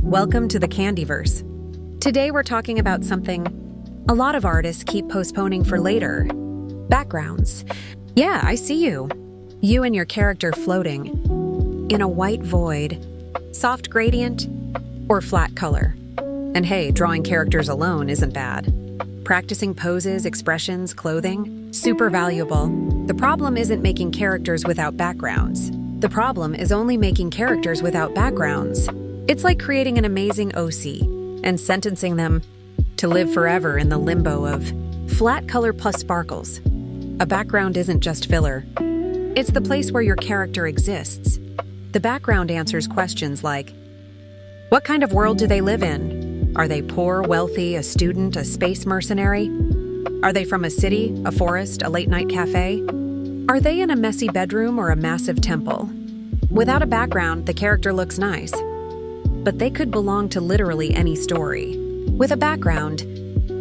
Welcome to the Candyverse. Today we're talking about something a lot of artists keep postponing for later. Backgrounds. Yeah, I see you. You and your character floating in a white void, soft gradient, or flat color. And hey, drawing characters alone isn't bad. Practicing poses, expressions, clothing, super valuable. The problem isn't making characters without backgrounds. The problem is only making characters without backgrounds. It's like creating an amazing OC and sentencing them to live forever in the limbo of flat color plus sparkles. A background isn't just filler. It's the place where your character exists. The background answers questions like, what kind of world do they live in? Are they poor, wealthy, a student, a space mercenary? Are they from a city, a forest, a late-night cafe? Are they in a messy bedroom or a massive temple? Without a background, the character looks nice, but they could belong to literally any story. With a background,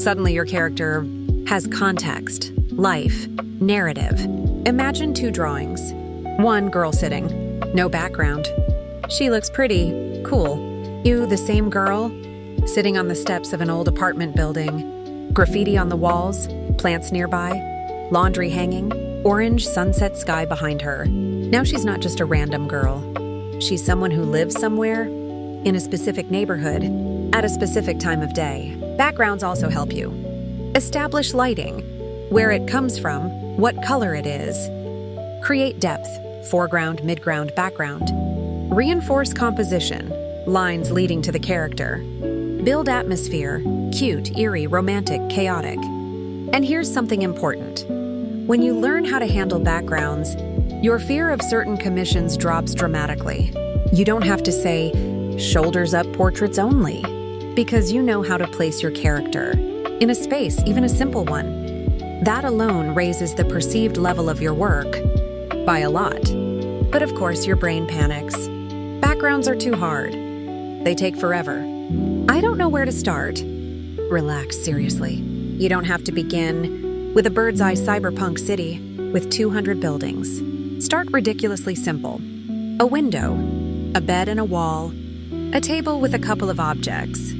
suddenly your character has context, life, narrative. Imagine two drawings. One, girl sitting, no background. She looks pretty, cool. You, the same girl, sitting on the steps of an old apartment building, graffiti on the walls, plants nearby, laundry hanging, orange sunset sky behind her. Now she's not just a random girl. She's someone who lives somewhere, in a specific neighborhood, at a specific time of day. Backgrounds also help you. Establish lighting, where it comes from, what color it is. Create depth, foreground, midground, background. Reinforce composition, lines leading to the character. Build atmosphere, cute, eerie, romantic, chaotic. And here's something important. When you learn how to handle backgrounds, your fear of certain commissions drops dramatically. You don't have to say, shoulders up portraits only, because you know how to place your character in a space, even a simple one. That alone raises the perceived level of your work by a lot. But of course, your brain panics. Backgrounds are too hard. They take forever. I don't know where to start. Relax, seriously. You don't have to begin with a bird's-eye cyberpunk city with 200 buildings. Start ridiculously simple. A window, a bed and a wall, a table with a couple of objects,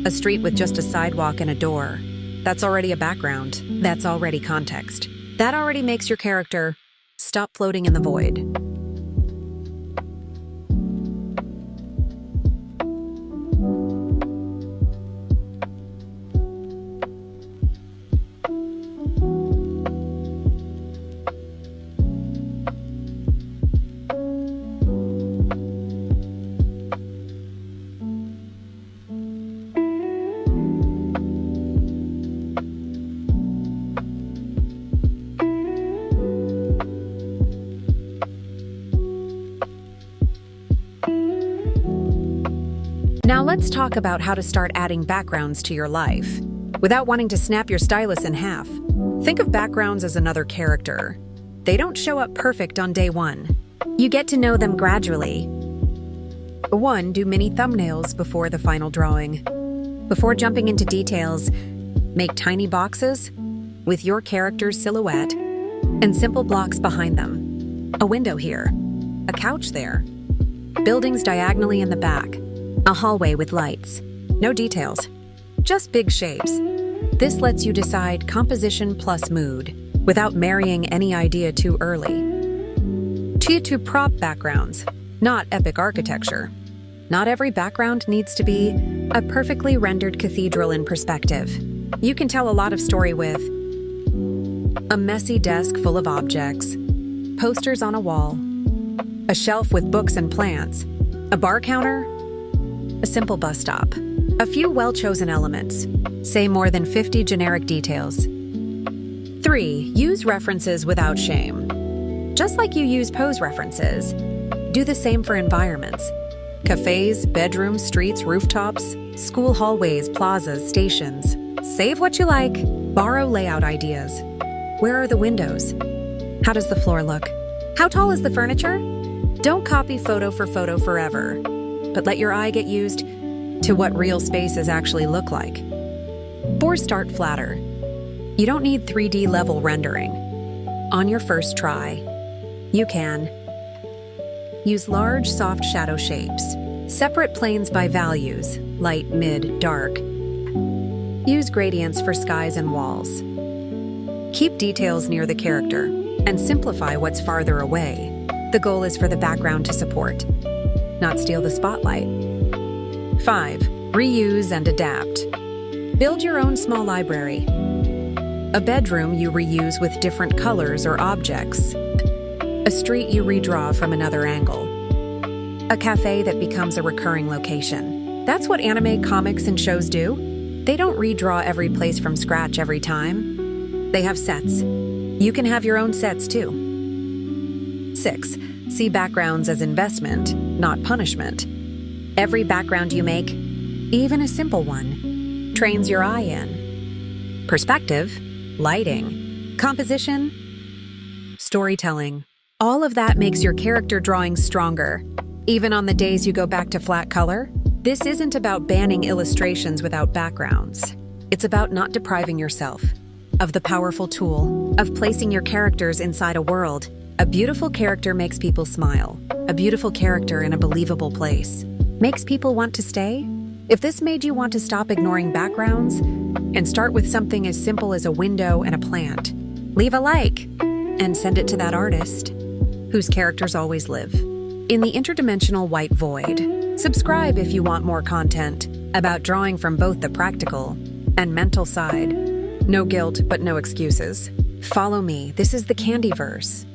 a street with just a sidewalk and a door. That's already a background. That's already context. That already makes your character stop floating in the void. Now let's talk about how to start adding backgrounds to your life without wanting to snap your stylus in half. Think of backgrounds as another character. They don't show up perfect on day one. You get to know them gradually. 1. Do mini thumbnails before the final drawing. Before jumping into details, make tiny boxes with your character's silhouette and simple blocks behind them. A window here, a couch there, buildings diagonally in the back, a hallway with lights. No details, just big shapes. This lets you decide composition plus mood without marrying any idea too early. 2. Prop backgrounds, not epic architecture. Not every background needs to be a perfectly rendered cathedral in perspective. You can tell a lot of story with a messy desk full of objects, posters on a wall, a shelf with books and plants, a bar counter, a simple bus stop. A few well-chosen elements. Say more than 50 generic details. 3. Use references without shame. Just like you use pose references, do the same for environments. Cafes, bedrooms, streets, rooftops, school hallways, plazas, stations. Save what you like. Borrow layout ideas. Where are the windows? How does the floor look? How tall is the furniture? Don't copy photo for photo forever, but let your eye get used to what real spaces actually look like. 4. Start flatter. You don't need 3D level rendering. On your first try, you can use large, soft shadow shapes, Separate planes by values, light, mid, dark. Use gradients for skies and walls. Keep details near the character and simplify what's farther away. The goal is for the background to support, not steal the spotlight. 5. Reuse and adapt. Build your own small library. A bedroom you reuse with different colors or objects. A street you redraw from another angle. A cafe that becomes a recurring location. That's what anime, comics, and shows do. They don't redraw every place from scratch every time. They have sets. You can have your own sets too. 6. See backgrounds as investment, not punishment. Every background you make, even a simple one, trains your eye in. Perspective, lighting, composition, storytelling. All of that makes your character drawing stronger. Even on the days you go back to flat color, this isn't about banning illustrations without backgrounds. It's about not depriving yourself of the powerful tool of placing your characters inside a world. A beautiful character makes people smile. A beautiful character in a believable place makes people want to stay. If this made you want to stop ignoring backgrounds and start with something as simple as a window and a plant, leave a like and send it to that artist whose characters always live in the interdimensional white void. Subscribe if you want more content about drawing from both the practical and mental side. No guilt, but no excuses. Follow me. This is the Candyverse.